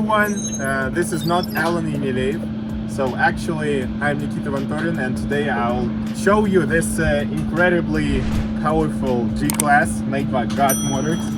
everyone, this is not Alan Inilev. So actually I'm Nikita Vantorin, and today I'll show you this incredibly powerful G-Class made by GADMOTORS.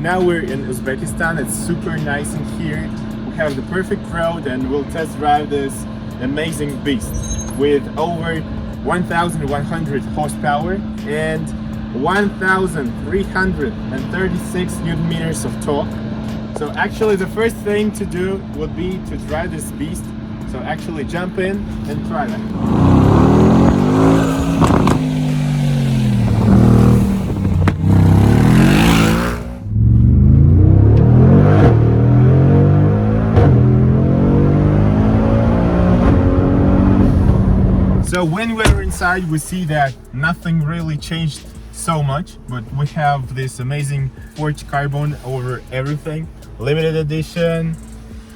Now we're in Uzbekistan. It's super nice in here. We have the perfect road and we'll test drive this amazing beast with over 1,100 horsepower and 1,336 Newton meters of torque. So actually the first thing to do would be to try this beast. So actually jump in and try that. So when we're inside, we see that nothing really changed so much, but we have this amazing forged carbon over everything, limited edition,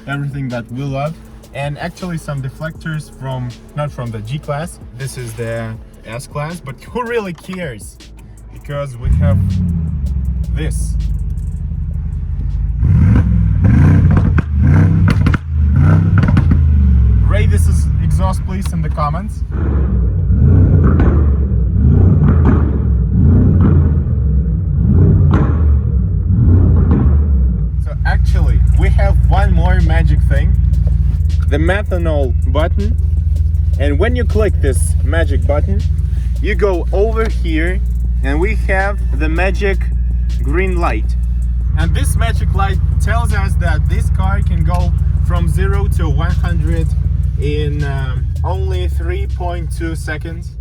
everything that we love, and actually some deflectors from, not from the G-Class, this is the S-Class, but who really cares? Because we have this. Rate this is exhaust please in the comments. So actually we have one more magic thing, the methanol button, and when you click this magic button you go over here and we have the magic green light, and this magic light tells us that this car can go from 0 to 100 in only 3.2 seconds.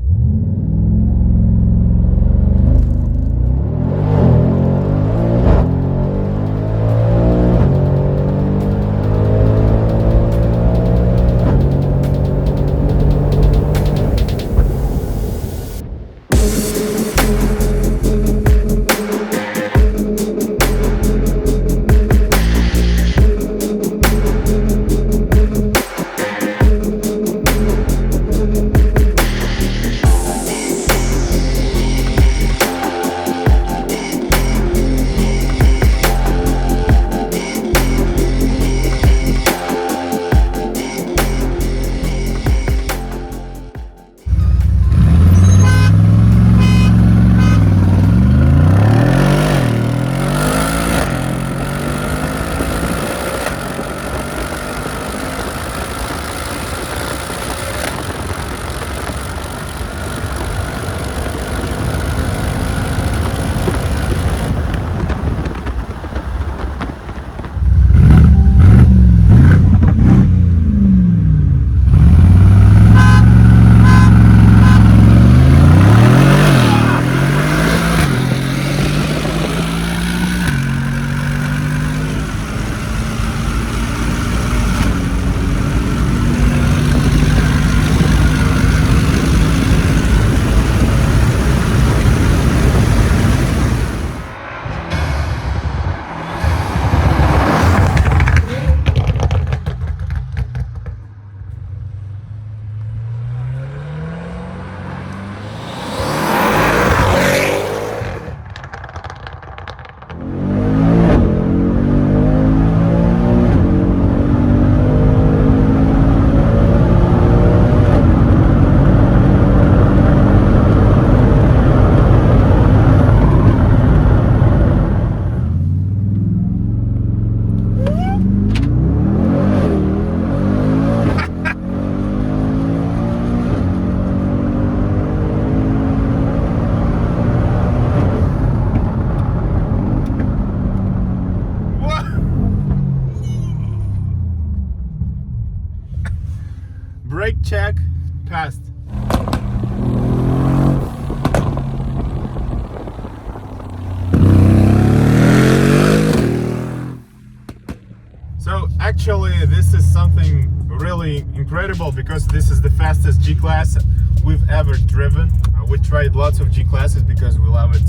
Actually, this is something really incredible because this is the fastest G-Class we've ever driven. We tried lots of G-Classes because we love it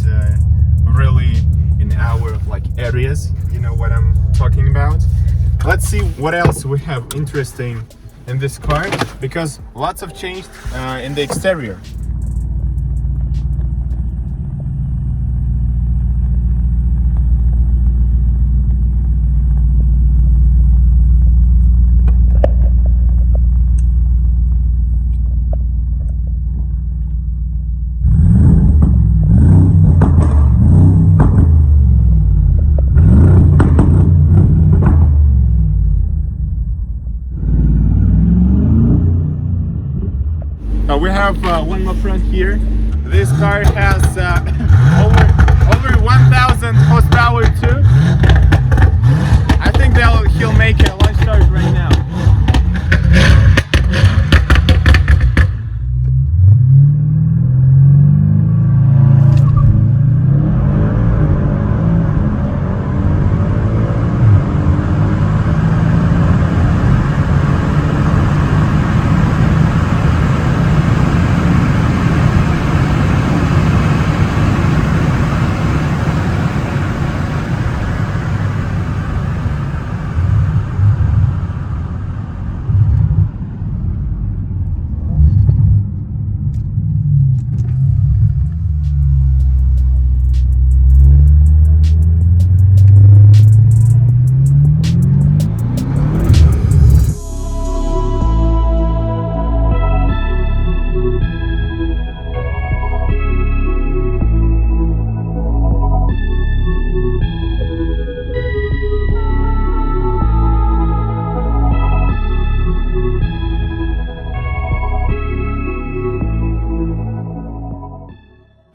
really in our areas. You know what I'm talking about. Let's see what else we have interesting in this car, because lots have changed in the exterior. We have one more front here. This car has over 1,000 horsepower too. I think he'll make a launch start right now.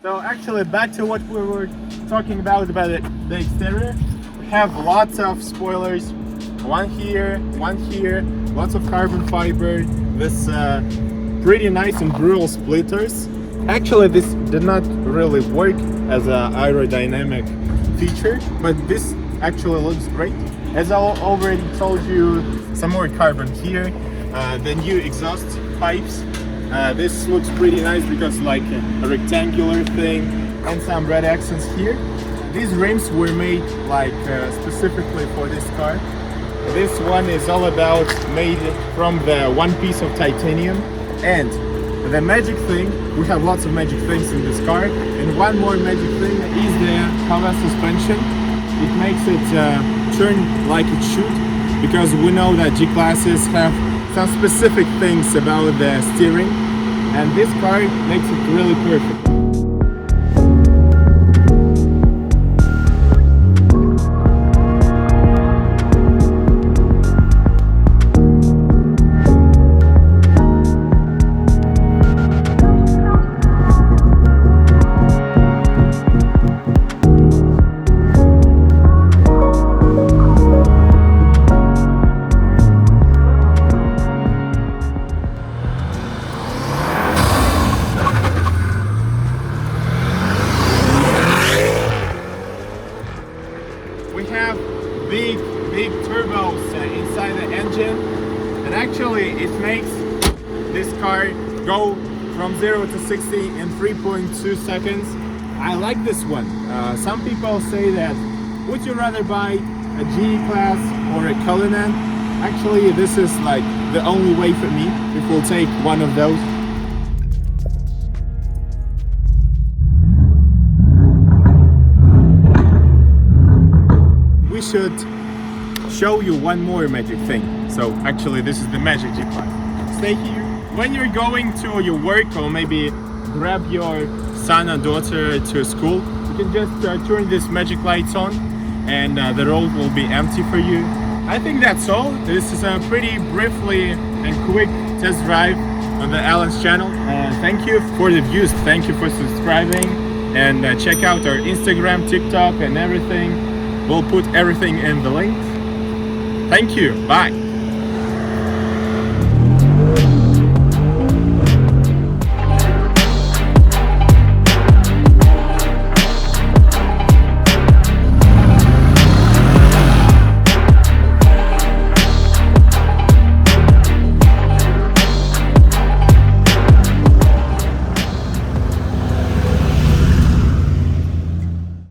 So actually, back to what we were talking about the exterior. We have lots of spoilers, one here, lots of carbon fiber, this pretty nice and brutal splitters. Actually, this did not really work as an aerodynamic feature, but this actually looks great. As I already told you, some more carbon here, the new exhaust pipes. This looks pretty nice because like a rectangular thing, and some red accents here. These rims were made specifically for this car. This one is all about made from the one piece of titanium. And the magic thing, we have lots of magic things in this car, and one more magic thing is the cover suspension. It makes it turn like it should, because we know that G-Classes have some specific things about the steering, and this car makes it really perfect. Big turbos inside the engine, and actually it makes this car go from 0 to 60 in 3.2 seconds. I like this one. Some people say that, would you rather buy a G-Class or a Cullinan? Actually, this is like the only way for me, if we'll take one of those. We should show you one more magic thing. So actually this is the magic G-Class. Stay here. When you're going to your work, or maybe grab your son or daughter to school, you can just turn this magic lights on, and the road will be empty for you. I think that's all. This is a pretty briefly and quick test drive on the Alan's channel. Thank you for the views, thank you for subscribing, and check out our Instagram, TikTok and everything. We'll put everything in the links. Thank you, bye.